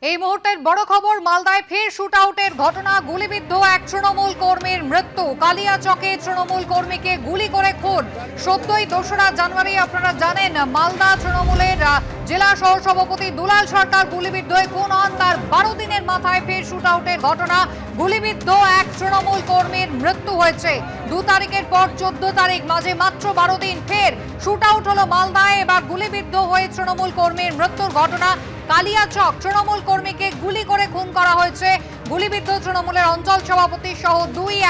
এই মুহূর্তের বড় খবর, মালদায় ফের শুটআউটের ঘটনা। গুলিবিদ্ধ এক তৃণমূল কর্মীর মৃত্যু। কালিয়াচকে তৃণমূল কর্মীকে গুলি করে খুন। সদ্যই 2রা জানুয়ারি আপনারা জানেন মালদা তৃণমূলের জেলা সহসভাপতি দুলাল সরকার গুলিবিদ্ধ হয়ে খুন হন। তার 12 দিনের মাথায় ফের শুটআউটের ঘটনা। গুলিবিদ্ধ এক তৃণমূল কর্মীর মৃত্যু হয়েছে। 2 তারিখের পর 14 তারিখ, মাঝে মাত্র 12 দিন ফের শুটআউট হলো মালদায়। এবার গুলিবিদ্ধ হয়ে তৃণমূল কর্মীর মৃত্যুর ঘটনা। কালিয়াচক তৃণমূল কর্মীকে গুলি করে খুন করা হয়েছে। গুলিবিদ্ধ তৃণমূলের অঞ্চল সভাপতি সহ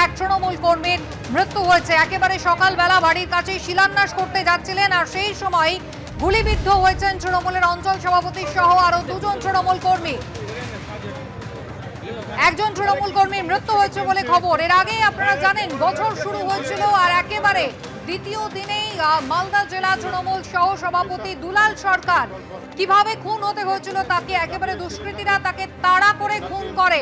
এক তৃণমূল কর্মীর মৃত্যু হয়েছে। একেবারে সকালবেলা বাড়ির কাছে শিলান্যাস করতে যাচ্ছিলেন, আর সেই সময় গুলিবিদ্ধ হয়েছেন তৃণমূলের অঞ্চল সভাপতি সহ আরো 2 জন তৃণমূল কর্মী। একজন তৃণমূল কর্মীর মৃত্যু হয়েছে বলে খবর। এর আগে আপনারা জানেন বছর শুরু হয়েছিল, আর একেবারে দ্বিতীয় দিনেই মালদা জেলা তৃণমূল সহ সভাপতি দুলাল সরকার কিভাবে খুন হতে হয়েছিল, তাকে একেবারে দুষ্কৃতীরা তাকে তাড়া করে খুন করে।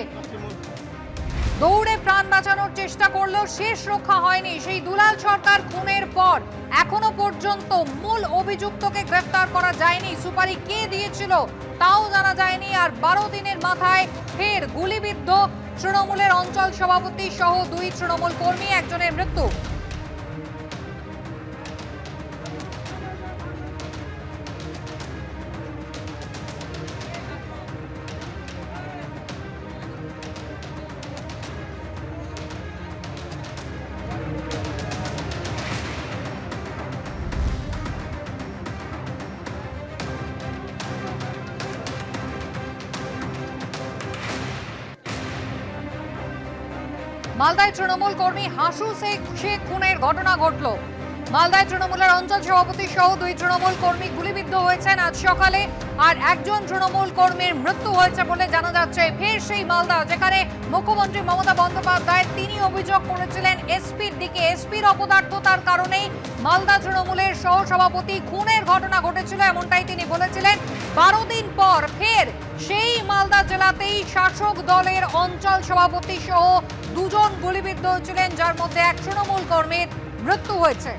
দৌড়ে প্রাণ বাঁচানোর চেষ্টা করলেও শেষ রক্ষা হয়নি। সেই দুলাল সরকার খুনের পর এখনো পর্যন্ত মূল অভিযুক্তকে গ্রেফতার করা যায়নি। সুপারি কে দিয়েছিল তাও জানা যায়নি। আর 12 দিনের মাথায় ফের গুলিবিদ্ধ তৃণমূলের অঞ্চল সভাপতি সহ 2 তৃণমূল কর্মী, একজনের মৃত্যু। মালদায় তৃণমূল কর্মী হাসু শেখ খুনের ঘটনা ঘটল। মালদায় তৃণমূলের অঞ্চল সভাপতি সহ 2 তৃণমূল কর্মী গুলিবিদ্ধ হয়েছেন আজ সকালে, আর একজন তৃণমূল কর্মীর মৃত্যু হয়েছে বলে জানা যাচ্ছে। ফের সেই মালদা, যেখানে মুখ্যমন্ত্রী মমতা বন্দ্যোপাধ্যায় তিনি অভিযোগ করেছিলেন এসপির দিকে, এসপির অপদার্থতার কারণেই মালদা তৃণমূলের সহসভাপতি খুনের ঘটনা ঘটেছিল, এমনটাই তিনি বলেছিলেন। 12 দিন পর ফের সেই মালদা জেলাতেই শাসক দলের অঞ্চল সভাপতি সহ 2 জন গুলিবিদ্ধ হয়েছিলেন, যার মধ্যে এক তৃণমূল কর্মীর মৃত্যু হয়েছে।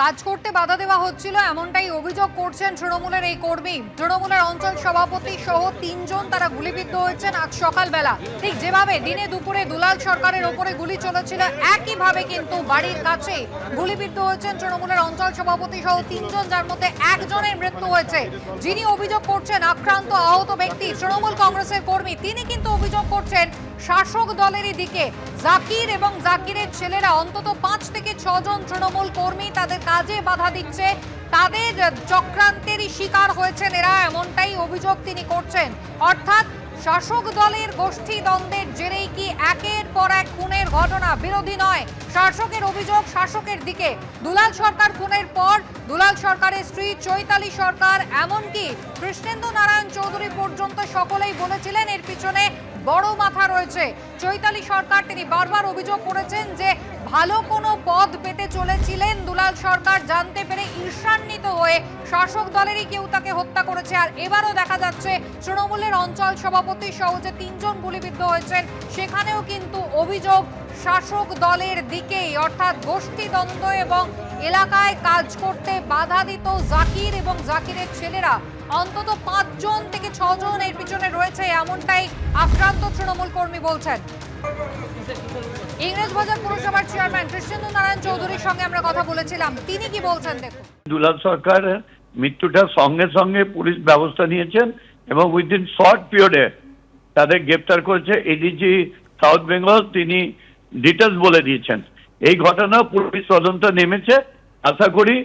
কাজ করতে বাধা দেওয়া হচ্ছিল, এমনটাই অভিযোগ করছেন তৃণমূলের এই কর্মী। তৃণমূলের অঞ্চল সভাপতি সহ 3 জন তারা গুলিবিদ্ধ হয়েছেন আজ সকালবেলা। ঠিক যেভাবে দিনে দুপুরে দুলাল সরকারের ওপরে গুলি চলেছিল, একইভাবে কিন্তু বাড়ির কাছে গুলিবিদ্ধ হয়েছেন তৃণমূলের অঞ্চল সভাপতি সহ 3 জন, যার মধ্যে একজনের মৃত্যু হয়েছে। যিনি অভিযোগ করছেন আক্রান্ত আহত ব্যক্তি তৃণমূল কংগ্রেসের কর্মী, তিনি কিন্তু অভিযোগ করছেন শাসক দলেরই দিকে। জাকির এবং জাকিরের ছেলেরা অন্তত 5 থেকে 6 জন তৃণমূল কর্মী তাদের কাজে বাধা দিচ্ছে, তাদের চক্রান্তেরই শিকার হয়েছেন এরা, এমনটাই অভিযোগ তিনি করছেন। অর্থাৎ শাসক দলের গোষ্ঠী দ্বন্দ্বের জেরেই কি একের পর এক খুনের ঘটনা? বিরোধী নয়, শাসকের অভিযোগ শাসকের দিকে। দুলাল সরকার খুনের পর দুলাল সরকারের স্ত্রী চৈতালি সরকার, এমনকি কৃষ্ণেন্দু নারায়ণ চৌধুরী পর্যন্ত সকলেই বলেছিলেন এর পিছনে বড় মাথা রয়েছে চৈতালি সরকার। তিনি বারবার অভিযোগ করেছেন যে ভালো কোনো পদ পেতে চলেছিলেন দুলাল সরকার, জানতে পেরে ঈর্ষান্বিত হয়ে শাসক দলেরই কেউ তাকে হত্যা করেছে। আর এবারও দেখা যাচ্ছে তৃণমূলের অঞ্চল সভাপতি সহ যে 3 জন গুলিবিদ্ধ হয়েছেন, সেখানেও কিন্তু অভিযোগ শাসক দলের দিকেই। অর্থাৎ গোষ্ঠীদ্বন্দ্ব এবং এলাকায় কাজ করতে বাধা দিত জাকির এবং জাকিরের ছেলেরা, অন্তত 5 জন থেকে 6 জন এর পিছনে রয়েছে, এমনটাই আক্রান্ত তৃণমূল কর্মী বলছেন। ইংরেজবাজার পুরসভার চেয়ারম্যান কৃষ্ণেন্দু নারায়ণ চৌধুরীর সঙ্গে আমরা কথা বলেছিলাম, তিনি কি বলছেন দেখুন। দুলাল সরকার মৃত্যুটার সঙ্গে সঙ্গে পুলিশ ব্যবস্থা নিয়েছেন এবং উইদিন শর্ট পিরিয়ডে তাদের গ্রেপ্তার করেছে এডিজি সাউথ বেঙ্গল। তিনি ডিটেলস বলে দিয়েছেন। এই ঘটনা পুলিশ তদন্ত নেমেছে, আশা করি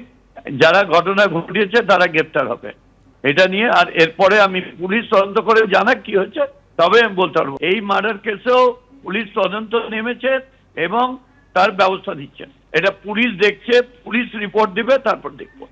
যারা ঘটনা ঘটিয়েছে তারা গ্রেপ্তার হবে এটা নিয়ে। আর এরপরে আমি পুলিশ তদন্ত করে জানা কি হয়েছে তবে আমি বলতে পারবো। এই মার্ডার কেসেও পুলিশ তদন্ত নেমেছে এবং তার ব্যবস্থা নিচ্ছে। এটা পুলিশ দেখছে, পুলিশ রিপোর্ট দিবে, তারপর দেখবো।